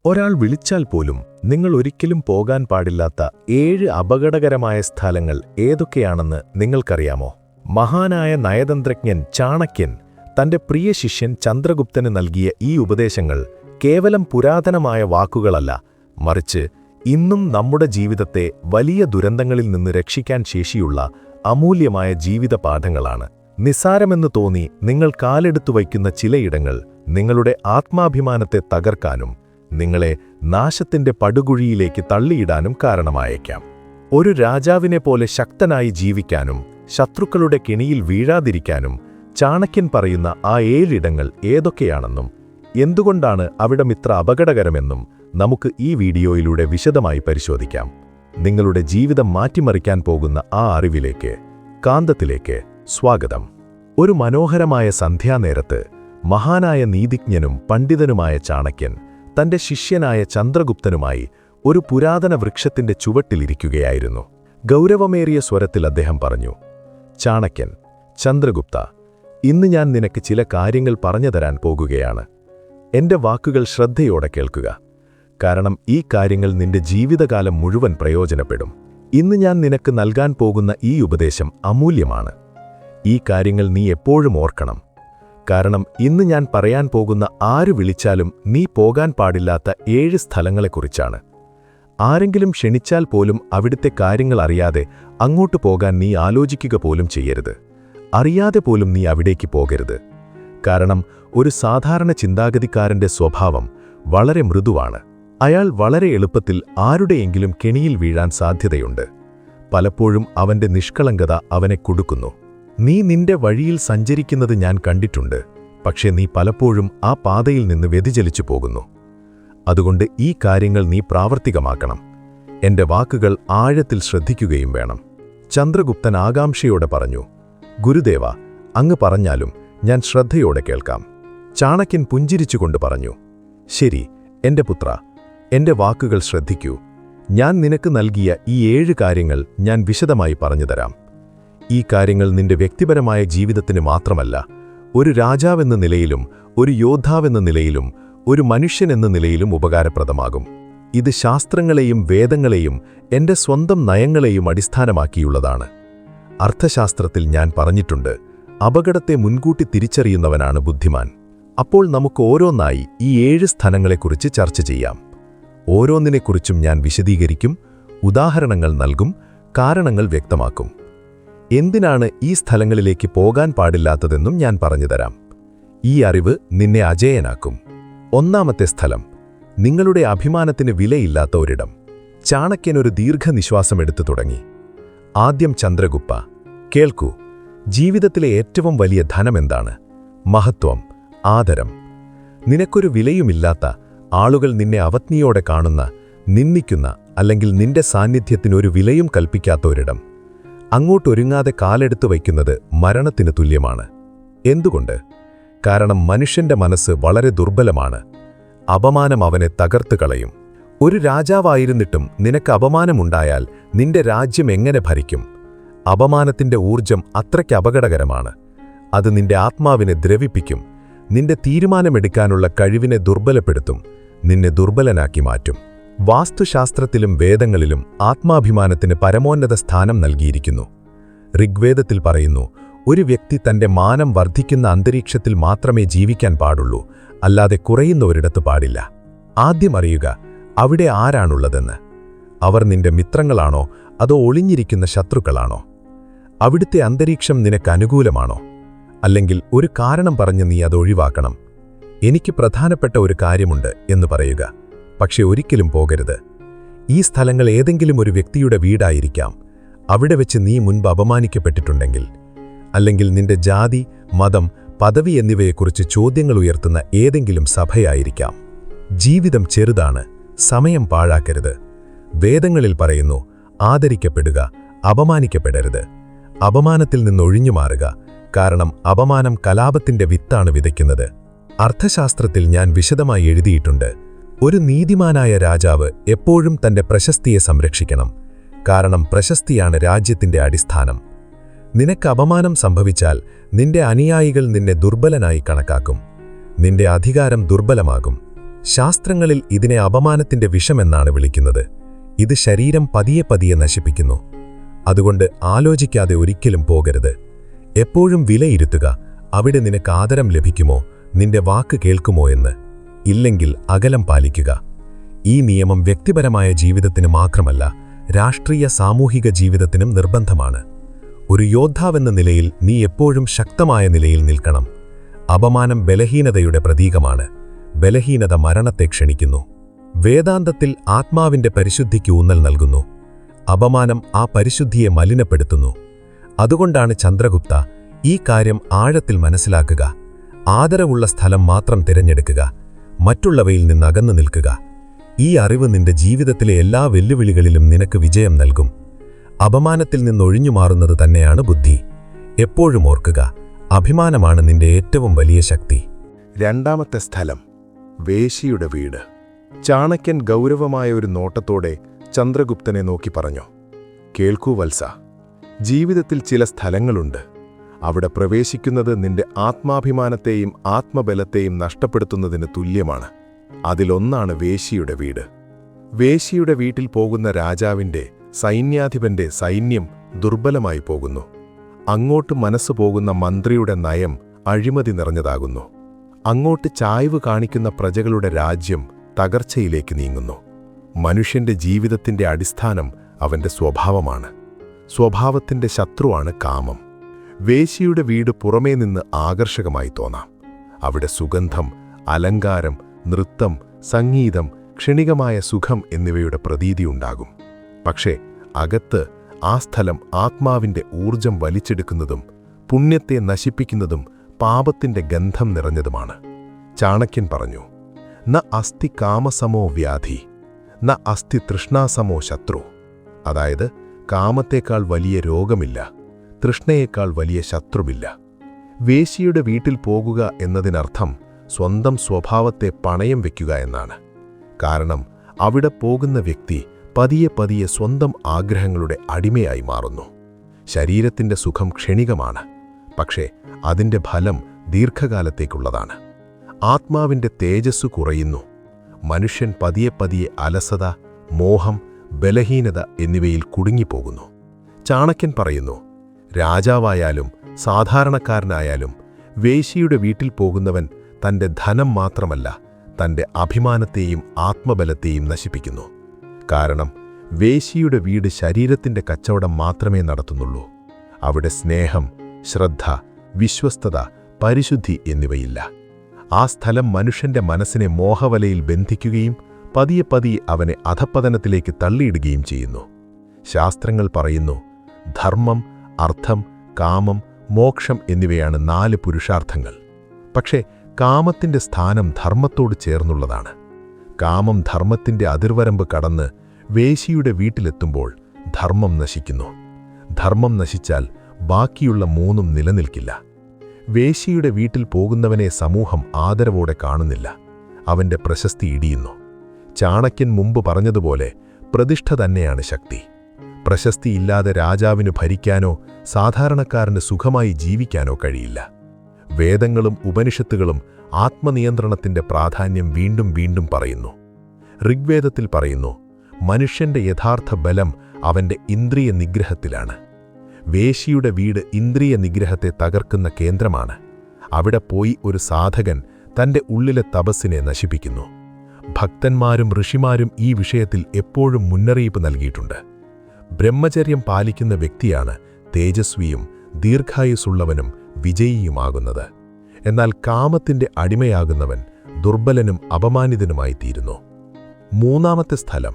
ഒരാൾ വിളിച്ചാൽ പോലും നിങ്ങൾ ഒരിക്കലും പോകാൻ പാടില്ലാത്ത 7 അപകടകരമായ സ്ഥലങ്ങൾ ഏതൊക്കെയാണെന്ന് നിങ്ങൾക്കറിയാമോ? മഹാനായ നയതന്ത്രജ്ഞൻ ചാണക്യൻ തന്റെ പ്രിയ ശിഷ്യൻ ചന്ദ്രഗുപ്തന് നൽകിയ ഈ ഉപദേശങ്ങൾ കേവലം പുരാതനമായ വാക്കുകളല്ല, മറിച്ച് ഇന്നും നമ്മുടെ ജീവിതത്തെ വലിയ ദുരന്തങ്ങളിൽ നിന്ന് രക്ഷിക്കാൻ ശേഷിയുള്ള അമൂല്യമായ ജീവിത പാഠങ്ങളാണ്. നിസ്സാരമെന്ന് തോന്നി നിങ്ങൾ കാലെടുത്തു വയ്ക്കുന്ന ചിലയിടങ്ങൾ നിങ്ങളുടെ ആത്മാഭിമാനത്തെ തകർക്കാനും നിങ്ങളെ നാശത്തിന്റെ പടുകുഴിയിലേക്ക് തള്ളിയിടാനും കാരണമായേക്കാം. ഒരു രാജാവിനെപ്പോലെ ശക്തനായി ജീവിക്കാനും ശത്രുക്കളുടെ കെണിയിൽ വീഴാതിരിക്കാനും ചാണക്യൻ പറയുന്ന ആ 7 ഇടങ്ങൾ ഏതൊക്കെയാണെന്നും എന്തുകൊണ്ടാണ് അവിടമിത്ര അപകടകരമെന്നും നമുക്ക് ഈ വീഡിയോയിലൂടെ വിശദമായി പരിശോധിക്കാം. നിങ്ങളുടെ ജീവിതം മാറ്റിമറിക്കാൻ പോകുന്ന ആ അറിവിലേക്ക്, കാന്തത്തിലേക്ക് സ്വാഗതം. ഒരു മനോഹരമായ സന്ധ്യാനേരത്ത് മഹാനായ നീതിജ്ഞനും പണ്ഡിതനുമായ ചാണക്യൻ തന്റെ ശിഷ്യനായ ചന്ദ്രഗുപ്തനുമായി ഒരു പുരാതന വൃക്ഷത്തിന്റെ ചുവട്ടിലിരിക്കുകയായിരുന്നു. ഗൗരവമേറിയ സ്വരത്തിൽ അദ്ദേഹം പറഞ്ഞു, ചാണക്യൻ, ചന്ദ്രഗുപ്ത, ഇന്ന് ഞാൻ നിനക്ക് ചില കാര്യങ്ങൾ പറഞ്ഞുതരാൻ പോകുകയാണ്. എന്റെ വാക്കുകൾ ശ്രദ്ധയോടെ കേൾക്കുക, കാരണം ഈ കാര്യങ്ങൾ നിന്റെ ജീവിതകാലം മുഴുവൻ പ്രയോജനപ്പെടും. ഇന്ന് ഞാൻ നിനക്ക് നൽകാൻ പോകുന്ന ഈ ഉപദേശം അമൂല്യമാണ്. ഈ കാര്യങ്ങൾ നീ എപ്പോഴും ഓർക്കണം, കാരണം ഇന്ന് ഞാൻ പറയാൻ പോകുന്ന ആര് വിളിച്ചാലും നീ പോകാൻ പാടില്ലാത്ത 7 സ്ഥലങ്ങളെക്കുറിച്ചാണ്. ആരെങ്കിലും ക്ഷണിച്ചാൽ പോലും അവിടുത്തെ കാര്യങ്ങൾ അറിയാതെ അങ്ങോട്ട് പോകാൻ നീ ആലോചിക്കുക പോലും ചെയ്യരുത്. അറിയാതെ പോലും നീ അവിടേക്ക് പോകരുത്. കാരണം ഒരു സാധാരണ ചിന്താഗതിക്കാരന്റെ സ്വഭാവം വളരെ മൃദുവാണ്. അയാൾ വളരെ എളുപ്പത്തിൽ ആരുടെയെങ്കിലും കെണിയിൽ വീഴാൻ സാധ്യതയുണ്ട്. പലപ്പോഴും അവന്റെ നിഷ്കളങ്കത അവനെ കുടുക്കുന്നു. നീ നിന്റെ വഴിയിൽ സഞ്ചരിക്കുന്നത് ഞാൻ കണ്ടിട്ടുണ്ട്, പക്ഷേ നീ പലപ്പോഴും ആ പാതയിൽ നിന്ന് വ്യതിചലിച്ചു പോകുന്നു. അതുകൊണ്ട് ഈ കാര്യങ്ങൾ നീ പ്രാവർത്തികമാക്കണം. എന്റെ വാക്കുകൾ ആഴത്തിൽ ശ്രദ്ധിക്കുകയും വേണം. ചന്ദ്രഗുപ്തൻ ആകാംക്ഷയോടെ പറഞ്ഞു, ഗുരുദേവ, അങ്ങ് പറഞ്ഞാലും ഞാൻ ശ്രദ്ധയോടെ കേൾക്കാം. ചാണക്യൻ പുഞ്ചിരിച്ചുകൊണ്ട് പറഞ്ഞു, ശരി എന്റെ പുത്ര, എന്റെ വാക്കുകൾ ശ്രദ്ധിക്കൂ. ഞാൻ നിനക്ക് നൽകിയ ഈ 7 കാര്യങ്ങൾ ഞാൻ വിശദമായി പറഞ്ഞുതരാം. ഈ കാര്യങ്ങൾ നിന്റെ വ്യക്തിപരമായ ജീവിതത്തിന് മാത്രമല്ല, ഒരു രാജാവെന്ന നിലയിലും ഒരു യോദ്ധാവെന്ന നിലയിലും ഒരു മനുഷ്യനെന്ന നിലയിലും ഉപകാരപ്രദമാകും. ഇത് ശാസ്ത്രങ്ങളെയും വേദങ്ങളെയും എന്റെ സ്വന്തം നയങ്ങളെയും അടിസ്ഥാനമാക്കിയുള്ളതാണ്. അർത്ഥശാസ്ത്രത്തിൽ ഞാൻ പറഞ്ഞിട്ടുണ്ട്, അപകടത്തെ മുൻകൂട്ടി തിരിച്ചറിയുന്നവനാണ് ബുദ്ധിമാൻ. അപ്പോൾ നമുക്ക് ഓരോന്നായി ഈ 7 സ്ഥലങ്ങളെക്കുറിച്ച് ചർച്ച ചെയ്യാം. ഓരോന്നിനെക്കുറിച്ചും ഞാൻ വിശദീകരിക്കും, ഉദാഹരണങ്ങൾ നൽകും, കാരണങ്ങൾ വ്യക്തമാക്കും. എന്തിനാണ് ഈ സ്ഥലങ്ങളിലേക്ക് പോകാൻ പാടില്ലാത്തതെന്നും ഞാൻ പറഞ്ഞുതരാം. ഈ അറിവ് നിന്നെ അജേയനാക്കും. ഒന്നാമത്തെ സ്ഥലം, നിങ്ങളുടെ അഭിമാനത്തിന് വിലയില്ലാത്ത ഒരിടം. ചാണക്യൻ ഒരു ദീർഘനിശ്വാസം എടുത്തു തുടങ്ങി. ആദ്യം ചന്ദ്രഗുപ്ത, കേൾക്കൂ. ജീവിതത്തിലെ ഏറ്റവും വലിയ ധനമെന്താണ്? മഹത്വം, ആദരം. നിനക്കൊരു വിലയുമില്ലാത്ത, ആളുകൾ നിന്നെ അവജ്ഞയോടെ കാണുന്ന, നിന്ദിക്കുന്ന, അല്ലെങ്കിൽ നിന്റെ സാന്നിധ്യത്തിനൊരു വിലയും കൽപ്പിക്കാത്ത ഒരിടം. അങ്ങോട്ടൊരുങ്ങാതെ കാലെടുത്തു വയ്ക്കുന്നത് മരണത്തിന് തുല്യമാണ്. എന്തുകൊണ്ട്? കാരണം മനുഷ്യന്റെ മനസ്സ് വളരെ ദുർബലമാണ്. അപമാനം അവനെ തകർത്തു കളയും. ഒരു രാജാവായിരുന്നിട്ടും നിനക്ക് അപമാനമുണ്ടായാൽ നിന്റെ രാജ്യം എങ്ങനെ ഭരിക്കും? അപമാനത്തിന്റെ ഊർജം അത്രയ്ക്ക് അപകടകരമാണ്. അത് നിന്റെ ആത്മാവിനെ ദ്രവിപ്പിക്കും, നിന്റെ തീരുമാനമെടുക്കാനുള്ള കഴിവിനെ ദുർബലപ്പെടുത്തും, നിന്നെ ദുർബലനാക്കി മാറ്റും. വാസ്തുശാസ്ത്രത്തിലും വേദങ്ങളിലും ആത്മാഭിമാനത്തിന് പരമോന്നത സ്ഥാനം നൽകിയിരിക്കുന്നു. ഋഗ്വേദത്തിൽ പറയുന്നു, ഒരു വ്യക്തി തന്റെ മാനം വർദ്ധിക്കുന്ന അന്തരീക്ഷത്തിൽ മാത്രമേ ജീവിക്കാൻ പാടുള്ളൂ, അല്ലാതെ കുറയുന്ന ഒരിടത്ത് പാടില്ല. ആദ്യം അറിയുക, അവിടെ ആരാണുള്ളതെന്ന്. അവർ നിന്റെ മിത്രങ്ങളാണോ അതോ ഒളിഞ്ഞിരിക്കുന്ന ശത്രുക്കളാണോ? അവിടുത്തെ അന്തരീക്ഷം നിനക്ക് അനുകൂലമാണോ? അല്ലെങ്കിൽ ഒരു കാരണം പറഞ്ഞ് നീ അത് ഒഴിവാക്കണം. എനിക്ക് പ്രധാനപ്പെട്ട ഒരു കാര്യമുണ്ട് എന്ന് പറയുക, പക്ഷെ ഒരിക്കലും പോകരുത്. ഈ സ്ഥലങ്ങൾ ഏതെങ്കിലും ഒരു വ്യക്തിയുടെ വീടായിരിക്കാം. അവിടെ വെച്ച് നീ മുൻപ് അപമാനിക്കപ്പെട്ടിട്ടുണ്ടെങ്കിൽ, അല്ലെങ്കിൽ നിന്റെ ജാതി, മതം, പദവി എന്നിവയെക്കുറിച്ച് ചോദ്യങ്ങൾ ഉയർത്തുന്ന ഏതെങ്കിലും സഭയായിരിക്കാം. ജീവിതം ചെറുതാണ്, സമയം പാഴാക്കരുത്. വേദങ്ങളിൽ പറയുന്നു, ആദരിക്കപ്പെടുക, അപമാനിക്കപ്പെടരുത്. അപമാനത്തിൽ നിന്നൊഴിഞ്ഞു മാറുക, കാരണം അപമാനം കലാപത്തിന്റെ വിത്താണ് വിതയ്ക്കുന്നത്. അർത്ഥശാസ്ത്രത്തിൽ ഞാൻ വിശദമായി എഴുതിയിട്ടുണ്ട്, ഒരു നീതിമാനായ രാജാവ് എപ്പോഴും തന്റെ പ്രശസ്തിയെ സംരക്ഷിക്കണം, കാരണം പ്രശസ്തിയാണ് രാജ്യത്തിന്റെ അടിസ്ഥാനം. നിനക്ക് അപമാനം സംഭവിച്ചാൽ നിന്റെ അനുയായികൾ നിന്നെ ദുർബലനായി കണക്കാക്കും. നിന്റെ അധികാരം ദുർബലമാകും. ശാസ്ത്രങ്ങളിൽ ഇതിനെ അപമാനത്തിന്റെ വിഷമെന്നാണ് വിളിക്കുന്നത്. ഇത് ശരീരം പതിയെ പതിയെ നശിപ്പിക്കുന്നു. അതുകൊണ്ട് ആലോചിക്കാതെ ഒരിക്കലും പോകരുത്. എപ്പോഴും വിലയിരുത്തുക, അവിടെ നിനക്ക് ആദരം ലഭിക്കുമോ, നിന്റെ വാക്ക് കേൾക്കുമോ എന്ന്. ഇല്ലെങ്കിൽ അകലം പാലിക്കുക. ഈ നിയമം വ്യക്തിപരമായ ജീവിതത്തിന് മാത്രമല്ല, രാഷ്ട്രീയ സാമൂഹിക ജീവിതത്തിനും നിർബന്ധമാണ്. ഒരു യോദ്ധാവെന്ന നിലയിൽ നീ എപ്പോഴും ശക്തമായ നിലയിൽ നിൽക്കണം. അപമാനം ബലഹീനതയുടെ പ്രതീകമാണ്. ബലഹീനത മരണത്തെ ക്ഷണിക്കുന്നു. വേദാന്തത്തിൽ ആത്മാവിന്റെ പരിശുദ്ധിക്ക് ഊന്നൽ നൽകുന്നു. അപമാനം ആ പരിശുദ്ധിയെ മലിനപ്പെടുത്തുന്നു. അതുകൊണ്ടാണ് ചന്ദ്രഗുപ്ത ഈ കാര്യം ആഴത്തിൽ മനസ്സിലാക്കുക. ആദരവുള്ള സ്ഥലം മാത്രം തിരഞ്ഞെടുക്കുക, മറ്റുള്ളവയിൽ നിന്ന് അകന്നു നിൽക്കുക. ഈ അറിവ് നിന്റെ ജീവിതത്തിലെ എല്ലാ വെല്ലുവിളികളിലും നിനക്ക് വിജയം നൽകും. അപമാനത്തിൽ നിന്നൊഴിഞ്ഞു മാറുന്നത് തന്നെയാണ് ബുദ്ധി. എപ്പോഴും ഓർക്കുക, അഭിമാനമാണ് നിന്റെ ഏറ്റവും വലിയ ശക്തി. രണ്ടാമത്തെ സ്ഥലം, വേശ്യയുടെ വീട്. ചാണക്യൻ ഗൗരവമായ ഒരു നോട്ടത്തോടെ ചന്ദ്രഗുപ്തനെ നോക്കി പറഞ്ഞു, കേൾക്കൂ വത്സ, ജീവിതത്തിൽ ചില സ്ഥലങ്ങളുണ്ട്. അവിടെ പ്രവേശിക്കുന്നത് നിന്റെ ആത്മാഭിമാനത്തെയും ആത്മബലത്തെയും നഷ്ടപ്പെടുത്തുന്നതിന് തുല്യമാണ്. അതിലൊന്നാണ് വേശ്യയുടെ വീട്. വേശ്യയുടെ വീട്ടിൽ പോകുന്ന രാജാവിന്റെ, സൈന്യാധിപന്റെ സൈന്യം ദുർബലമായി പോകുന്നു. അങ്ങോട്ട് മനസ്സ് പോകുന്ന മന്ത്രിയുടെ നയം അഴിമതി നിറഞ്ഞതാകുന്നു. അങ്ങോട്ട് ചായ്വ് കാണിക്കുന്ന പ്രജകളുടെ രാജ്യം തകർച്ചയിലേക്ക് നീങ്ങുന്നു. മനുഷ്യന്റെ ജീവിതത്തിന്റെ അടിസ്ഥാനം അവന്റെ സ്വഭാവമാണ്. സ്വഭാവത്തിന്റെ ശത്രുവാണ് കാമം. വേശ്യയുടെ വീട് പുറമേ നിന്ന് ആകർഷകമായി തോന്നാം. അവിടെ സുഗന്ധം, അലങ്കാരം, നൃത്തം, സംഗീതം, ക്ഷണികമായ സുഖം എന്നിവയുടെ പ്രതീതിയുണ്ടാകും. പക്ഷേ അകത്ത് ആ സ്ഥലം ആത്മാവിന്റെ ഊർജം വലിച്ചെടുക്കുന്നതും പുണ്യത്തെ നശിപ്പിക്കുന്നതും പാപത്തിന്റെ ഗന്ധം നിറഞ്ഞതുമാണ്. ചാണക്യൻ പറഞ്ഞു, ന അസ്തി കാമസമോ വ്യാധി, ന അസ്തി തൃഷ്ണാസമോ ശത്രു. അതായത്, കാമത്തേക്കാൾ വലിയ രോഗമില്ല, തൃഷ്ണയേക്കാൾ വലിയ ശത്രുവില്ല. വേശ്യയുടെ വീട്ടിൽ പോകുക എന്നതിനർത്ഥം സ്വന്തം സ്വഭാവത്തെ പണയം വയ്ക്കുക എന്നാണ്. കാരണം അവിടെ പോകുന്ന വ്യക്തി പതിയെ പതിയെ സ്വന്തം ആഗ്രഹങ്ങളുടെ അടിമയായി മാറുന്നു. ശരീരത്തിന്റെ സുഖം ക്ഷണികമാണ്, പക്ഷേ അതിന്റെ ഫലം ദീർഘകാലത്തേക്കുള്ളതാണ്. ആത്മാവിന്റെ തേജസ്സു കുറയുന്നു. മനുഷ്യൻ പതിയെ പതിയെ അലസത, മോഹം, ബലഹീനത എന്നിവയിൽ കുടുങ്ങിപ്പോകുന്നു. ചാണക്യൻ പറയുന്നു, രാജാവായാലും സാധാരണക്കാരനായാലും വേശ്യയുടെ വീട്ടിൽ പോകുന്നവൻ തന്റെ ധനം മാത്രമല്ല, തന്റെ അഭിമാനത്തെയും ആത്മബലത്തെയും നശിപ്പിക്കുന്നു. കാരണം വേശ്യയുടെ വീട് ശരീരത്തിന്റെ കച്ചവടം മാത്രമേ നടത്തുന്നുള്ളൂ. അവിടെ സ്നേഹം, ശ്രദ്ധ, വിശ്വസ്തത, പരിശുദ്ധി എന്നിവയില്ല. ആ സ്ഥലം മനുഷ്യന്റെ മനസ്സിനെ മോഹവലയിൽ ബന്ധിക്കുകയും പതിയെ പതിയെ അവനെ അധപ്പതനത്തിലേക്ക് തള്ളിയിടുകയും ചെയ്യുന്നു. ശാസ്ത്രങ്ങൾ പറയുന്നു, ധർമ്മം, അർത്ഥം, കാമം, മോക്ഷം എന്നിവയാണ് 4 പുരുഷാർത്ഥങ്ങൾ. പക്ഷേ കാമത്തിന്റെ സ്ഥാനം ധർമ്മത്തോട് ചേർന്നുള്ളതാണ്. കാമം ധർമ്മത്തിന്റെ അതിർവരമ്പ് കടന്ന് വേശ്യയുടെ വീട്ടിലെത്തുമ്പോൾ ധർമ്മം നശിക്കുന്നു. ധർമ്മം നശിച്ചാൽ ബാക്കിയുള്ള 3ഉം നിലനിൽക്കില്ല. വേശ്യയുടെ വീട്ടിൽ പോകുന്നവനെ സമൂഹം ആദരവോടെ കാണുന്നില്ല. അവന്റെ പ്രശസ്തി ഇടിയുന്നു. ചാണക്യൻ മുമ്പ് പറഞ്ഞതുപോലെ പ്രതിഷ്ഠ തന്നെയാണ് ശക്തി. പ്രശസ്തിയില്ലാതെ രാജാവിന് ഭരിക്കാനോ സാധാരണക്കാരന് സുഖമായി ജീവിക്കാനോ കഴിയില്ല. വേദങ്ങളും ഉപനിഷത്തുകളും ആത്മനിയന്ത്രണത്തിന്റെ പ്രാധാന്യം വീണ്ടും വീണ്ടും പറയുന്നു. ഋഗ്വേദത്തിൽ പറയുന്നു, മനുഷ്യന്റെ യഥാർത്ഥ ബലം അവന്റെ ഇന്ദ്രിയ നിഗ്രഹത്തിലാണ്. വേശ്യയുടെ വീട് ഇന്ദ്രിയ നിഗ്രഹത്തെ തകർക്കുന്ന കേന്ദ്രമാണ്. അവിടെ പോയി ഒരു സാധകൻ തന്റെ ഉള്ളിലെ തപസ്സിനെ നശിപ്പിക്കുന്നു. ഭക്തന്മാരും ഋഷിമാരും ഈ വിഷയത്തിൽ എപ്പോഴും മുന്നറിയിപ്പ് നൽകിയിട്ടുണ്ട്. ബ്രഹ്മചര്യം പാലിക്കുന്ന വ്യക്തിയാണ് തേജസ്വിയും ദീർഘായുസ്സുള്ളവനും വിജയിയുമാകുന്നത്. എന്നാൽ കാമത്തിന്റെ അടിമയാകുന്നവൻ ദുർബലനും അപമാനിതനുമായി തീരുന്നു. മൂന്നാമത്തെ സ്ഥലം,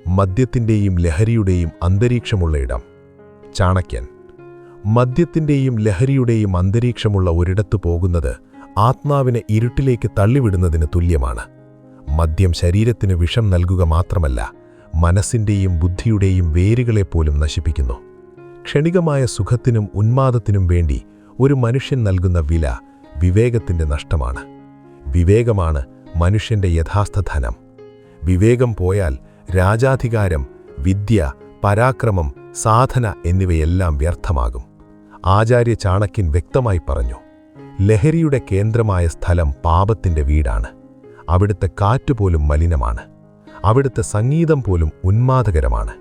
മദ്യത്തിന്റെയും ലഹരിയുടെയും അന്തരീക്ഷമുള്ള ഇടം. ചാണക്യൻ, മദ്യത്തിന്റെയും ലഹരിയുടെയും അന്തരീക്ഷമുള്ള ഒരിടത്തു പോകുന്നത് ആത്മാവിനെ ഇരുട്ടിലേക്ക് തള്ളിവിടുന്നതിന് തുല്യമാണ്. മദ്യം ശരീരത്തിന് വിഷം നൽകുക മാത്രമല്ല, മനസ്സിന്റെയും ബുദ്ധിയുടെയും വേരുകളെപ്പോലും നശിപ്പിക്കുന്നു. ക്ഷണികമായ സുഖത്തിനും ഉന്മാദത്തിനും വേണ്ടി ഒരു മനുഷ്യൻ നൽകുന്ന വില വിവേകത്തിന്റെ നഷ്ടമാണ്. വിവേകമാണ് മനുഷ്യന്റെ യഥാർത്ഥ ധനം. വിവേകം പോയാൽ രാജാധികാരം, വിദ്യ, പരാക്രമം, സാധന എന്നിവയെല്ലാം വ്യർത്ഥമാകും. ആചാര്യ ചാണക്യൻ വ്യക്തമായി പറഞ്ഞു, ലഹരിയുടെ കേന്ദ്രമായ സ്ഥലം പാപത്തിന്റെ വീടാണ്. അവിടുത്തെ കാറ്റുപോലും മലിനമാണ്. അവിടുത്തെ സംഗീതം പോലും ഉന്മാദകരമാണ്.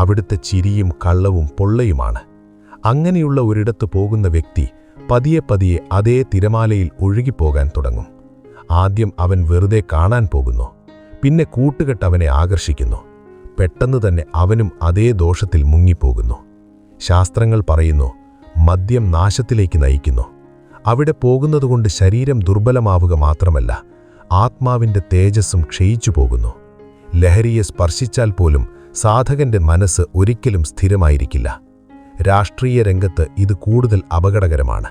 അവിടുത്തെ ചിരിയും കള്ളവും പൊള്ളയുമാണ്. അങ്ങനെയുള്ള ഒരിടത്ത് പോകുന്ന വ്യക്തി പതിയെ പതിയെ അതേ തിരമാലയിൽ ഒഴുകിപ്പോകാൻ തുടങ്ങും. ആദ്യം അവൻ വെറുതെ കാണാൻ പോകുന്നു, പിന്നെ കൂട്ടുകെട്ട് അവനെ ആകർഷിക്കുന്നു. പെട്ടെന്ന് തന്നെ അവനും അതേ ദോഷത്തിൽ മുങ്ങിപ്പോകുന്നു. ശാസ്ത്രങ്ങൾ പറയുന്നു, മദ്യം നാശത്തിലേക്ക് നയിക്കുന്നു. അവിടെ പോകുന്നതുകൊണ്ട് ശരീരം ദുർബലമാവുക മാത്രമല്ല, ആത്മാവിൻ്റെ തേജസ്സും ക്ഷയിച്ചു പോകുന്നു. ലഹരിയെ സ്പർശിച്ചാൽ പോലും സാധകന്റെ മനസ്സ് ഒരിക്കലും സ്ഥിരമായിരിക്കില്ല. രാഷ്ട്രീയ രംഗത്ത് ഇത് കൂടുതൽ അപകടകരമാണ്.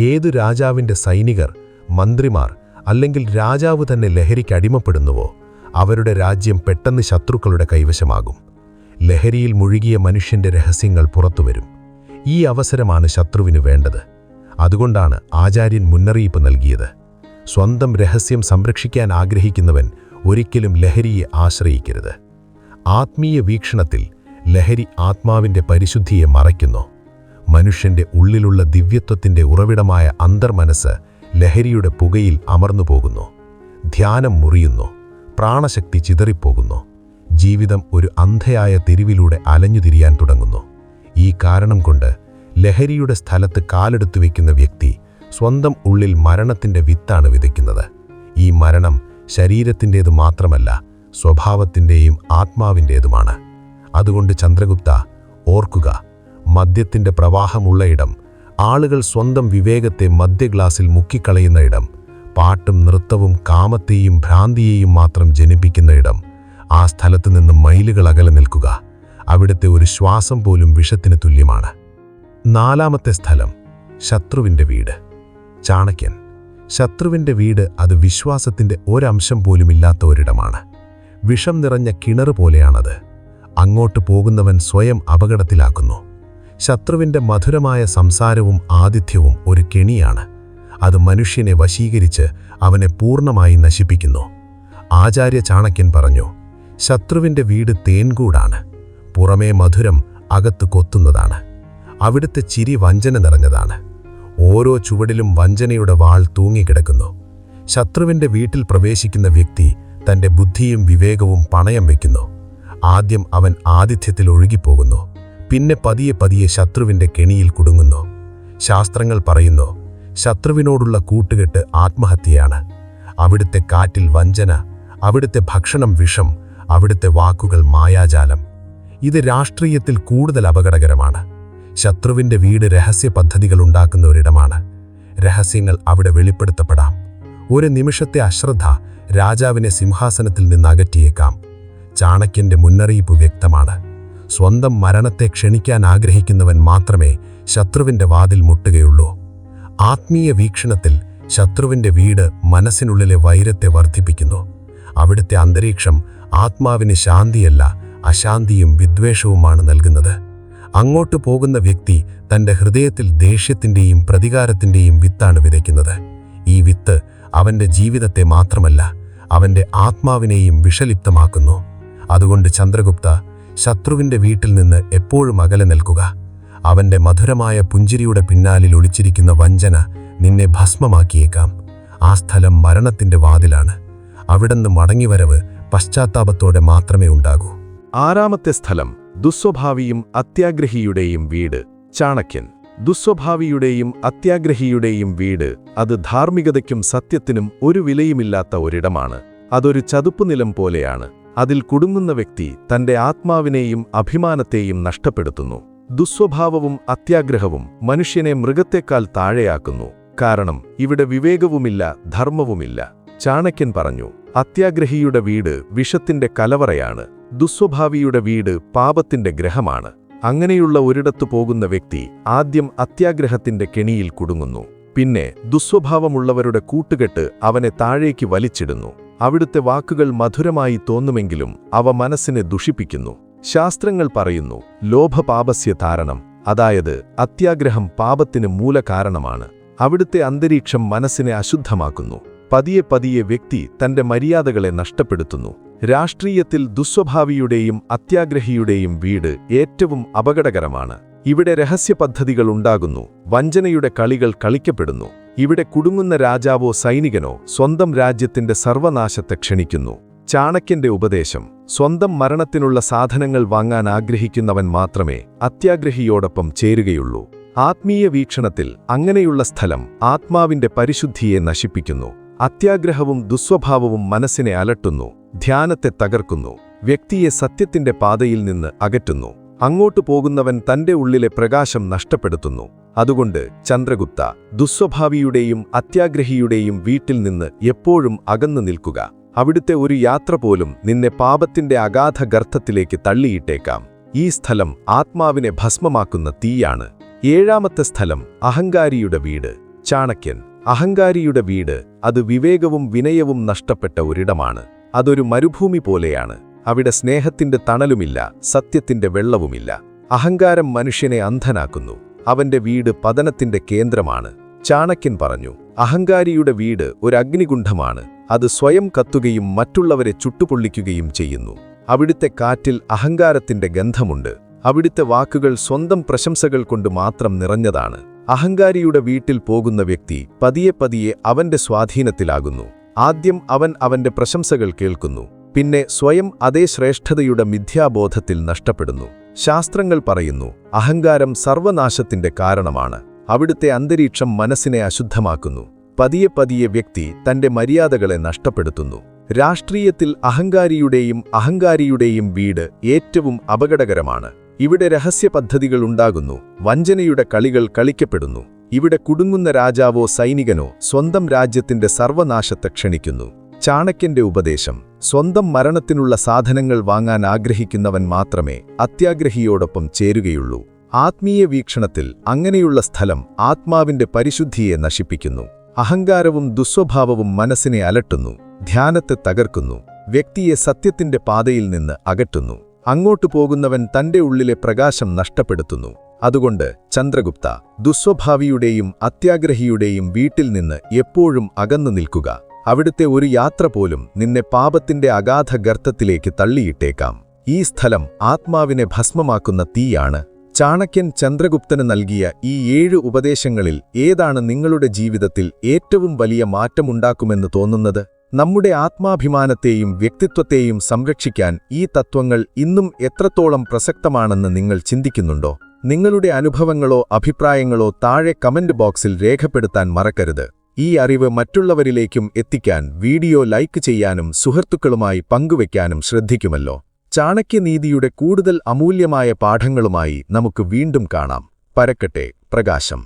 ഏതു രാജാവിൻ്റെ സൈനികർ, മന്ത്രിമാർ അല്ലെങ്കിൽ രാജാവ് തന്നെ ലഹരിക്ക് അടിമപ്പെടുന്നുവോ, അവരുടെ രാജ്യം പെട്ടെന്ന് ശത്രുക്കളുടെ കൈവശമാകും. ലഹരിയിൽ മുഴുകിയ മനുഷ്യന്റെ രഹസ്യങ്ങൾ പുറത്തുവരും. ഈ അവസരമാണ് ശത്രുവിന് വേണ്ടത്. അതുകൊണ്ടാണ് ആചാര്യൻ മുന്നറിയിപ്പ് നൽകിയത്. സ്വന്തം രഹസ്യം സംരക്ഷിക്കാൻ ആഗ്രഹിക്കുന്നവൻ ഒരിക്കലും ലഹരിയെ ആശ്രയിക്കരുത്. ആത്മീയ വീക്ഷണത്തിൽ ലഹരി ആത്മാവിൻ്റെ പരിശുദ്ധിയെ മറയ്ക്കുന്നു. മനുഷ്യന്റെ ഉള്ളിലുള്ള ദിവ്യത്വത്തിൻ്റെ ഉറവിടമായ അന്തർമനസ്സ് ലഹരിയുടെ പുകയിൽ അമർന്നുപോകുന്നു. ധ്യാനം മുറിയുന്നു, പ്രാണശക്തി ചിതറിപ്പോകുന്നു. ജീവിതം ഒരു അന്ധയായ തെരുവിലൂടെ അലഞ്ഞുതിരിയാൻ തുടങ്ങുന്നു. ഈ കാരണം കൊണ്ട് ലഹരിയുടെ സ്ഥലത്ത് കാലെടുത്തു വയ്ക്കുന്ന വ്യക്തി സ്വന്തം ഉള്ളിൽ മരണത്തിൻ്റെ വിത്താണ് വിതയ്ക്കുന്നത്. ഈ മരണം ശരീരത്തിൻ്റേതു മാത്രമല്ല, സ്വഭാവത്തിൻ്റെയും ആത്മാവിൻ്റേതുമാണ്. അതുകൊണ്ട് ചന്ദ്രഗുപ്ത, ഓർക്കുക, മദ്യത്തിൻ്റെ പ്രവാഹമുള്ള ഇടം, ആളുകൾ സ്വന്തം വിവേകത്തെ മദ്യഗ്ലാസിൽ മുക്കിക്കളയുന്ന ഇടം, പാട്ടും നൃത്തവും കാമത്തെയും ഭ്രാന്തിയെയും മാത്രം ജനിപ്പിക്കുന്ന ഇടം, ആ സ്ഥലത്ത് നിന്ന് മൈലുകൾ അകലെ നിൽക്കുക. അവിടുത്തെ ഒരു ശ്വാസം പോലും വിഷത്തിന് തുല്യമാണ്. 4-ാമത്തെ സ്ഥലം, ശത്രുവിൻ്റെ വീട്. ചാണക്യൻ. ശത്രുവിൻ്റെ വീട് അത് വിശ്വാസത്തിൻ്റെ ഒരംശം പോലുമില്ലാത്ത ഒരിടമാണ്. വിഷം നിറഞ്ഞ കിണർ പോലെയാണത്. അങ്ങോട്ട് പോകുന്നവൻ സ്വയം അപകടത്തിലാക്കുന്നു. ശത്രുവിൻ്റെ മധുരമായ സംസാരവും ആതിഥ്യവും ഒരു കെണിയാണ്. അത് മനുഷ്യനെ വശീകരിച്ച് അവനെ പൂർണ്ണമായി നശിപ്പിക്കുന്നു. ആചാര്യ ചാണക്യൻ പറഞ്ഞു, ശത്രുവിൻ്റെ വീട് തേൻകൂടാണ്. പുറമേ മധുരം, അകത്ത് കൊത്തുന്നതാണ്. അവിടുത്തെ ചിരി വഞ്ചന നിറഞ്ഞതാണ്. ഓരോ ചുവടിലും വഞ്ചനയുടെ വാൾ തൂങ്ങിക്കിടക്കുന്നു. ശത്രുവിൻ്റെ വീട്ടിൽ പ്രവേശിക്കുന്ന വ്യക്തി തൻ്റെ ബുദ്ധിയും വിവേകവും പണയം വയ്ക്കുന്നു. ആദ്യം അവൻ ആതിഥ്യത്തിൽ ഒഴുകിപ്പോകുന്നു, പിന്നെ പതിയെ പതിയെ ശത്രുവിൻ്റെ കെണിയിൽ കുടുങ്ങുന്നു. ശാസ്ത്രങ്ങൾ പറയുന്നു, ശത്രുവിനോടുള്ള കൂട്ടുകെട്ട് ആത്മഹത്യയാണ്. അവിടുത്തെ കാറ്റിൽ വഞ്ചന, അവിടുത്തെ ഭക്ഷണം വിഷം, അവിടുത്തെ വാക്കുകൾ മായാജാലം. ഇത് രാഷ്ട്രീയത്തിൽ കൂടുതൽ അപകടകരമാണ്. ശത്രുവിൻ്റെ വീട് രഹസ്യ പദ്ധതികൾ ഉണ്ടാക്കുന്ന ഒരിടമാണ്. രഹസ്യങ്ങൾ അവിടെ വെളിപ്പെടുത്തപ്പെടാം. ഒരു നിമിഷത്തെ അശ്രദ്ധ രാജാവിനെ സിംഹാസനത്തിൽ നിന്ന് അകറ്റിയേക്കാം. ചാണക്യന്റെ മുന്നറിയിപ്പ് വ്യക്തമാണ്. സ്വന്തം മരണത്തെ ക്ഷണിക്കാൻ ആഗ്രഹിക്കുന്നവൻ മാത്രമേ ശത്രുവിൻ്റെ വാതിൽ മുട്ടുകയുള്ളൂ. ആത്മീയ വീക്ഷണത്തിൽ ശത്രുവിൻ്റെ വീട് മനസ്സിനുള്ളിലെ വൈരത്തെ വർദ്ധിപ്പിക്കുന്നു. അവിടുത്തെ അന്തരീക്ഷം ആത്മാവിന് ശാന്തിയല്ല, അശാന്തിയും വിദ്വേഷവുമാണ് നൽകുന്നത്. അങ്ങോട്ട് പോകുന്ന വ്യക്തി തൻ്റെ ഹൃദയത്തിൽ ദേഷ്യത്തിൻ്റെയും പ്രതികാരത്തിൻ്റെയും വിത്താണ് വിതയ്ക്കുന്നത്. ഈ വിത്ത് അവൻ്റെ ജീവിതത്തെ മാത്രമല്ല, അവൻ്റെ ആത്മാവിനെയും വിഷലിപ്തമാക്കുന്നു. അതുകൊണ്ട് ചന്ദ്രഗുപ്ത, ശത്രുവിൻ്റെ വീട്ടിൽ നിന്ന് എപ്പോഴും അകലെ നിൽക്കുക. അവൻ്റെ മധുരമായ പുഞ്ചിരിയുടെ പിന്നാലിൽ ഒളിച്ചിരിക്കുന്ന വഞ്ചന നിന്നെ ഭസ്മമാക്കിയേക്കാം. ആ സ്ഥലം മരണത്തിൻ്റെ വാതിലാണ്. അവിടുന്ന് മടങ്ങിവരവ് പശ്ചാത്താപത്തോടെ മാത്രമേ ഉണ്ടാകൂ. 6-ാമത്തെ സ്ഥലം, ദുസ്വഭാവിയും അത്യാഗ്രഹിയുടെയും വീട്. ചാണക്യൻ. ദുസ്വഭാവിയുടെയും അത്യാഗ്രഹിയുടെയും വീട് അത് ധാർമ്മികതയ്ക്കും സത്യത്തിനും ഒരു വിലയുമില്ലാത്ത ഒരിടമാണ്. അതൊരു ചതുപ്പുനിലം പോലെയാണ്. അതിൽ കുടുങ്ങുന്ന വ്യക്തി തന്റെ ആത്മാവിനെയും അഭിമാനത്തെയും നഷ്ടപ്പെടുത്തുന്നു. ദുസ്വഭാവവും അത്യാഗ്രഹവും മനുഷ്യനെ മൃഗത്തെക്കാൾ താഴെയാക്കുന്നു. കാരണം ഇവിടെ വിവേകവുമില്ല, ധർമ്മവുമില്ല. ചാണക്യൻ പറഞ്ഞു, അത്യാഗ്രഹിയുടെ വീട് വിഷത്തിന്റെ കലവറയാണ്, ദുസ്വഭാവിയുടെ വീട് പാപത്തിന്റെ ഗ്രഹമാണ്. അങ്ങനെയുള്ള ഒരിടത്തു പോകുന്ന വ്യക്തി ആദ്യം അത്യാഗ്രഹത്തിന്റെ കെണിയിൽ കുടുങ്ങുന്നു. പിന്നെ ദുസ്വഭാവമുള്ളവരുടെ കൂട്ടുകെട്ട് അവനെ താഴേക്ക് വലിച്ചിടുന്നു. അവിടുത്തെ വാക്കുകൾ മധുരമായി തോന്നുമെങ്കിലും അവ മനസ്സിനെ ദുഷിപ്പിക്കുന്നു. ശാസ്ത്രങ്ങൾ പറയുന്നു, ലോഭപാപസ്യ താരണം, അതായത് അത്യാഗ്രഹം പാപത്തിന് മൂലകാരണമാണ്. അവിടുത്തെ അന്തരീക്ഷം മനസ്സിനെ അശുദ്ധമാക്കുന്നു. പതിയെ പതിയെ വ്യക്തി തന്റെ മര്യാദകളെ നഷ്ടപ്പെടുത്തുന്നു. രാഷ്ട്രീയത്തിൽ ദുസ്വഭാവിയുടെയും അത്യാഗ്രഹിയുടെയും വീട് ഏറ്റവും അപകടകരമാണ്. ഇവിടെ രഹസ്യ പദ്ധതികൾ ഉണ്ടാകുന്നു, വഞ്ചനയുടെ കളികൾ കളിക്കപ്പെടുന്നു, ഇവിടെ കുടുങ്ങുന്ന രാജാവോ സൈനികനോ സ്വന്തം രാജ്യത്തിന്റെ സർവനാശത്തെ ക്ഷണിക്കുന്നു. ചാണക്യന്റെ ഉപദേശം: സ്വന്തം മരണത്തിനുള്ള സാധനങ്ങൾ വാങ്ങാൻ ആഗ്രഹിക്കുന്നവൻ മാത്രമേ അത്യാഗ്രഹിയോടൊപ്പം ചേരുകയുള്ളൂ. ആത്മീയ വീക്ഷണത്തിൽ അങ്ങനെയുള്ള സ്ഥലം ആത്മാവിന്റെ പരിശുദ്ധിയെ നശിപ്പിക്കുന്നു. അത്യാഗ്രഹവും ദുസ്വഭാവവും മനസ്സിനെ അലട്ടുന്നു, ധ്യാനത്തെ തകർക്കുന്നു, വ്യക്തിയെ സത്യത്തിന്റെ പാതയിൽ നിന്ന് അകറ്റുന്നു. അങ്ങോട്ടു പോകുന്നവൻ തന്റെ ഉള്ളിലെ പ്രകാശം നഷ്ടപ്പെടുത്തുന്നു. അതുകൊണ്ട് ചന്ദ്രഗുപ്ത, ദുസ്വഭാവിയുടെയും അത്യാഗ്രഹിയുടെയും വീട്ടിൽ നിന്ന് എപ്പോഴും അകന്നു നിൽക്കുക. അവിടുത്തെ ഒരു യാത്ര പോലും നിന്നെ പാപത്തിന്റെ അഗാധ ഗർത്തത്തിലേക്ക് തള്ളിയിട്ടേക്കാം. ഈ സ്ഥലം ആത്മാവിനെ ഭസ്മമാക്കുന്ന തീയാണ്. ഏഴാമത്തെ സ്ഥലം അഹങ്കാരിയുടെ വീട്. ചാണക്യൻ: അഹങ്കാരിയുടെ വീട് അത് വിവേകവും വിനയവും നഷ്ടപ്പെട്ട ഒരിടമാണ്. അതൊരു മരുഭൂമി പോലെയാണ്. അവിടെ സ്നേഹത്തിന്റെ തണലുമില്ല, സത്യത്തിന്റെ വെള്ളവുമില്ല. അഹങ്കാരം മനുഷ്യനെ അന്ധനാക്കുന്നു. അവന്റെ വീട് പതനത്തിന്റെ കേന്ദ്രമാണ്. ചാണക്യൻ പറഞ്ഞു: അഹങ്കാരിയുടെ വീട് ഒരു അഗ്നികുണ്ഡമാണ്. അത് സ്വയം കത്തുകയും മറ്റുള്ളവരെ ചുട്ടുപൊള്ളിക്കുകയും ചെയ്യുന്നു. അവിടുത്തെ കാറ്റിൽ അഹങ്കാരത്തിന്റെ ഗന്ധമുണ്ട്. അവിടുത്തെ വാക്കുകൾ സ്വന്തം പ്രശംസകൾ കൊണ്ട് മാത്രം നിറഞ്ഞതാണ്. അഹങ്കാരിയുടെ വീട്ടിൽ പോകുന്ന വ്യക്തി പതിയെ പതിയെ അവന്റെ സ്വാധീനത്തിലാകുന്നു. ആദ്യം അവൻ അവന്റെ പ്രശംസകൾ കേൾക്കുന്നു, പിന്നെ സ്വയം അതേ ശ്രേഷ്ഠതയുടെ മിഥ്യാബോധത്തിൽ നഷ്ടപ്പെടുന്നു. ശാസ്ത്രങ്ങൾ പറയുന്നു, അഹങ്കാരം സർവനാശത്തിന്റെ കാരണമാണ്. അവിടുത്തെ അന്തരീക്ഷം മനസ്സിനെ അശുദ്ധമാക്കുന്നു. പതിയെ പതിയെ വ്യക്തി തന്റെ മര്യാദകളെ നഷ്ടപ്പെടുത്തുന്നു. രാഷ്ട്രീയത്തിൽ അഹങ്കാരിയുടെയും വീട് ഏറ്റവും അപകടകരമാണ്. ഇവിടെ രഹസ്യ പദ്ധതികൾ ഉണ്ടാകുന്നു, വഞ്ചനയുടെ കളികൾ കളിക്കപ്പെടുന്നു. ഇവിടെ കുടുങ്ങുന്ന രാജാവോ സൈനികനോ സ്വന്തം രാജ്യത്തിന്റെ സർവനാശത്തെ ക്ഷണിക്കുന്നു. ചാണക്യന്റെ ഉപദേശം: സ്വന്തം മരണത്തിനുള്ള സാധനങ്ങൾ വാങ്ങാൻ ആഗ്രഹിക്കുന്നവൻ മാത്രമേ അത്യാഗ്രഹിയോടൊപ്പം ചേരുകയുള്ളൂ. ആത്മീയ വീക്ഷണത്തിൽ അങ്ങനെയുള്ള സ്ഥലം ആത്മാവിന്റെ പരിശുദ്ധിയെ നശിപ്പിക്കുന്നു. അഹങ്കാരവും ദുസ്വഭാവവും മനസ്സിനെ അലട്ടുന്നു, ധ്യാനത്തെ തകർക്കുന്നു, വ്യക്തിയെ സത്യത്തിന്റെ പാതയിൽ നിന്ന് അകറ്റുന്നു. അങ്ങോട്ടു പോകുന്നവൻ തന്റെ ഉള്ളിലെ പ്രകാശം നഷ്ടപ്പെടുത്തുന്നു. അതുകൊണ്ട് ചന്ദ്രഗുപ്ത, ദുസ്വഭാവിയുടെയും അത്യാഗ്രഹിയുടെയും വീട്ടിൽ നിന്ന് എപ്പോഴും അകന്നു നിൽക്കുക. അവിടുത്തെ ഒരു യാത്ര പോലും നിന്നെ പാപത്തിന്റെ അഗാധ ഗർത്തത്തിലേക്ക് തള്ളിയിട്ടേക്കാം. ഈ സ്ഥലം ആത്മാവിനെ ഭസ്മമാക്കുന്ന തീയാണ്. ചാണക്യൻ ചന്ദ്രഗുപ്തന് നൽകിയ ഈ 7 ഉപദേശങ്ങളിൽ ഏതാണ് നിങ്ങളുടെ ജീവിതത്തിൽ ഏറ്റവും വലിയ മാറ്റമുണ്ടാക്കുമെന്ന് തോന്നുന്നത്? നമ്മുടെ ആത്മാഭിമാനത്തെയും വ്യക്തിത്വത്തെയും സംരക്ഷിക്കാൻ ഈ തത്വങ്ങൾ ഇന്നും എത്രത്തോളം പ്രസക്തമാണെന്ന് നിങ്ങൾ ചിന്തിക്കുന്നുണ്ടോ? നിങ്ങളുടെ അനുഭവങ്ങളോ അഭിപ്രായങ്ങളോ താഴെ കമന്റ് ബോക്സിൽ രേഖപ്പെടുത്താൻ മറക്കരുത്. ഈ അറിവ് മറ്റുള്ളവരിലേക്കും എത്തിക്കാൻ വീഡിയോ ലൈക്ക് ചെയ്യാനും സുഹൃത്തുക്കളുമായി പങ്കുവയ്ക്കാനും ശ്രദ്ധിക്കുമല്ലോ. ചാണക്യനീതിയുടെ കൂടുതൽ അമൂല്യമായ പാഠങ്ങളുമായി നമുക്ക് വീണ്ടും കാണാം. പരക്കട്ടെ പ്രകാശം.